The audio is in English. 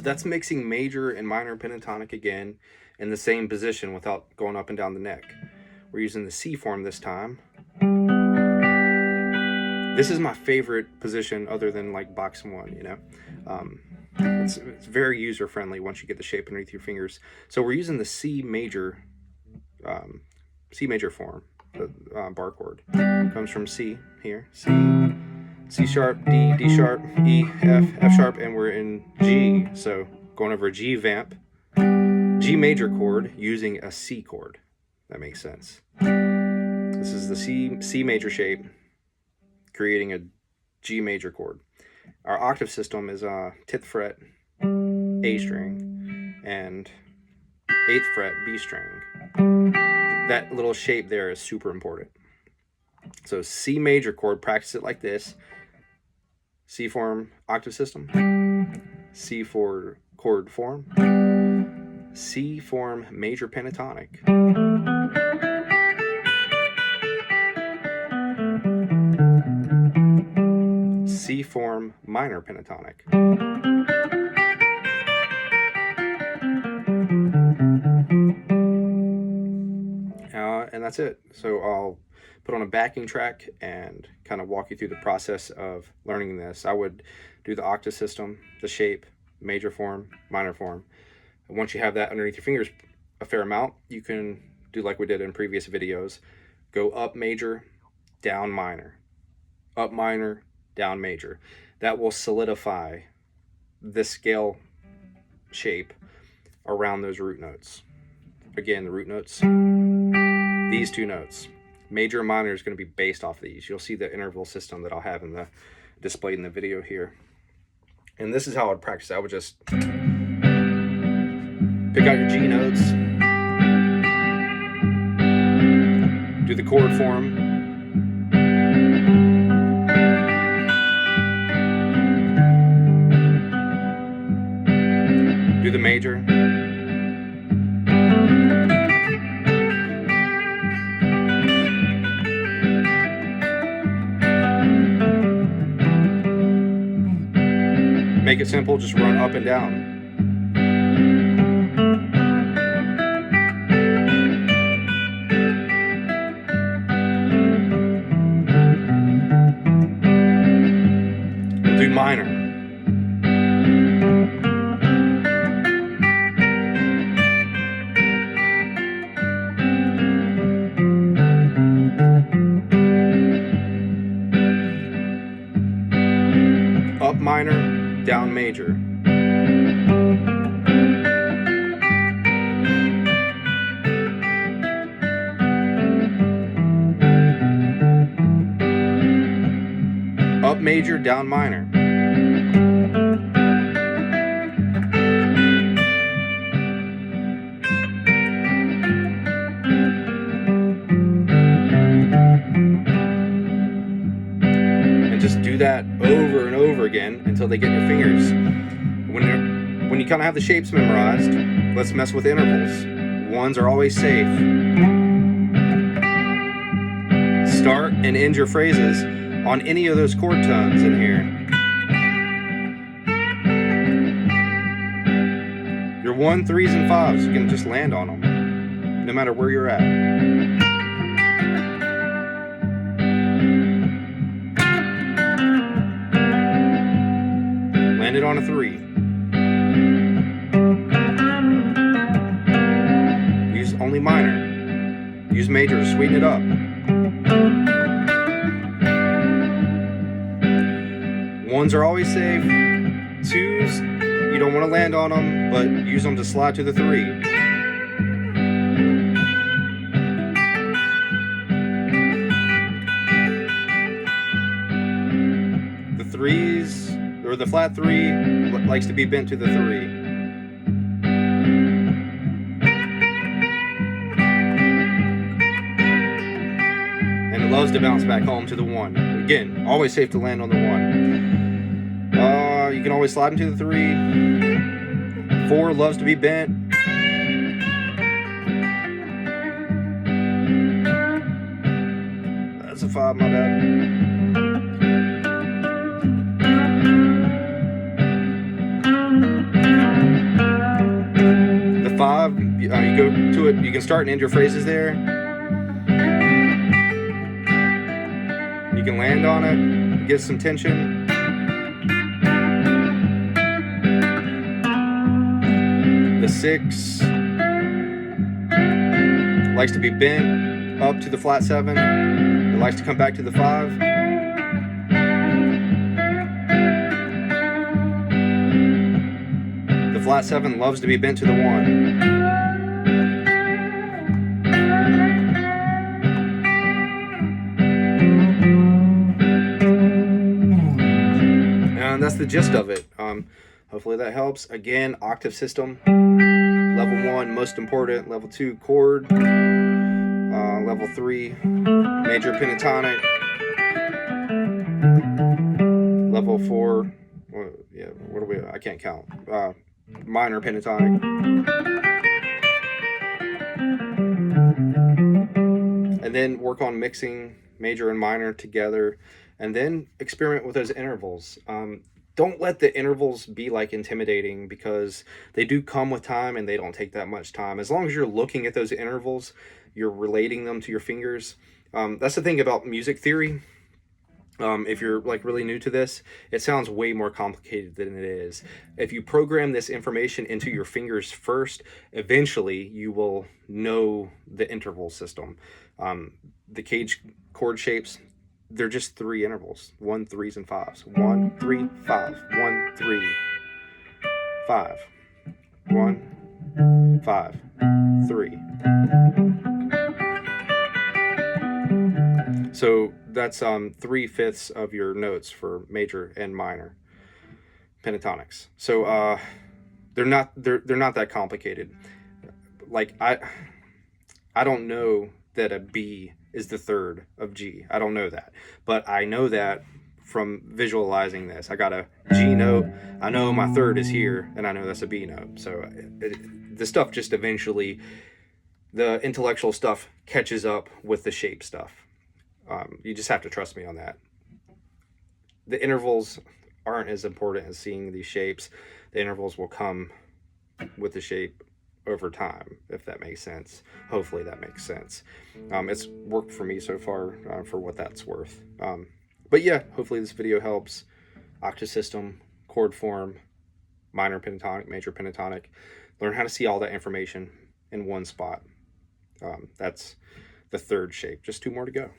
That's mixing major and minor pentatonic again in the same position without going up and down the neck. We're using the C form this time. This is my favorite position other than like box one, you know. It's very user friendly once you get the shape underneath your fingers. So we're using the C major form, the bar chord. Comes from C here, C, C sharp, D, D sharp, E, F, F sharp, and we're in G. So going over a G vamp, G major chord using a C chord. That makes sense. This is the C major shape, creating a G major chord. Our octave system is 10th fret A string and 8th fret B string. That little shape there is super important. So C major chord, practice it like this. C form octave system, C for chord form, C form major pentatonic, C form minor pentatonic. And that's it. So I'll put on a backing track and kind of walk you through the process of learning this. I would do the octave system, the shape, major form, minor form. And once you have that underneath your fingers a fair amount, you can do like we did in previous videos. Go up major, down minor, up minor, down major. That will solidify this scale shape around those root notes. Again, the root notes, these two notes. Major and minor is going to be based off these. You'll see the interval system that I'll have in the displayed in the video here. And this is how I'd practice. I would just pick out your G notes, do the chord form, do the major, make it simple, just run up and down. We'll do minor. Up minor, down major. Up major, down minor. And just do that over and over again until they get in your fingers. When you kind of have the shapes memorized, let's mess with intervals. Ones are always safe. Start and end your phrases on any of those chord tones in here. Your 1, 3s, and 5s, you can just land on them, no matter where you're at. Land it on a 3. Use only minor. Use major to sweeten it up. Ones are always safe. 2s, you don't want to land on them, but use them to slide to the 3. The 3s, or the flat 3, likes to be bent to the 3. loves to bounce back home to the 1. Again, always safe to land on the 1. You can always slide into the 3. 4 loves to be bent. That's a 5, my bad. The 5, you go to it, you can start and end your phrases there. You can land on it, get some tension. The 6 likes to be bent up to the flat 7. It likes to come back to the 5. The flat 7 loves to be bent to the 1. And that's the gist of it. Hopefully that helps. Again, octave system. Level 1, most important. Level 2, chord. Level 3, major pentatonic. Level 4, well, yeah, what are we? I can't count. Minor pentatonic. And then work on mixing major and minor together, and then experiment with those intervals. Don't let the intervals be like intimidating, because they do come with time and they don't take that much time. As long as you're looking at those intervals, you're relating them to your fingers. That's the thing about music theory. If you're like really new to this, it sounds way more complicated than it is. If you program this information into your fingers first, eventually you will know the interval system. The cage chord shapes, they're just 3 intervals: 1, 3s, and 5s. 1, 3, 5. 1, 3, 5. 1, 5, 3. So that's 3/5 of your notes for major and minor pentatonics. So they're not that complicated. Like I don't know that a B is the 3rd of G. I don't know that, but I know that from visualizing this. I got a G note, I know my 3rd is here, and I know that's a B note. So the stuff just eventually, the intellectual stuff catches up with the shape stuff. You just have to trust me on that. The intervals aren't as important as seeing these shapes. The intervals will come with the shape over time, if that makes sense. Hopefully that makes sense. It's worked for me so far, for what that's worth. But yeah, hopefully this video helps. Octave system, chord form, minor pentatonic, major pentatonic. Learn how to see all that information in one spot. That's the 3rd shape. Just 2 more to go.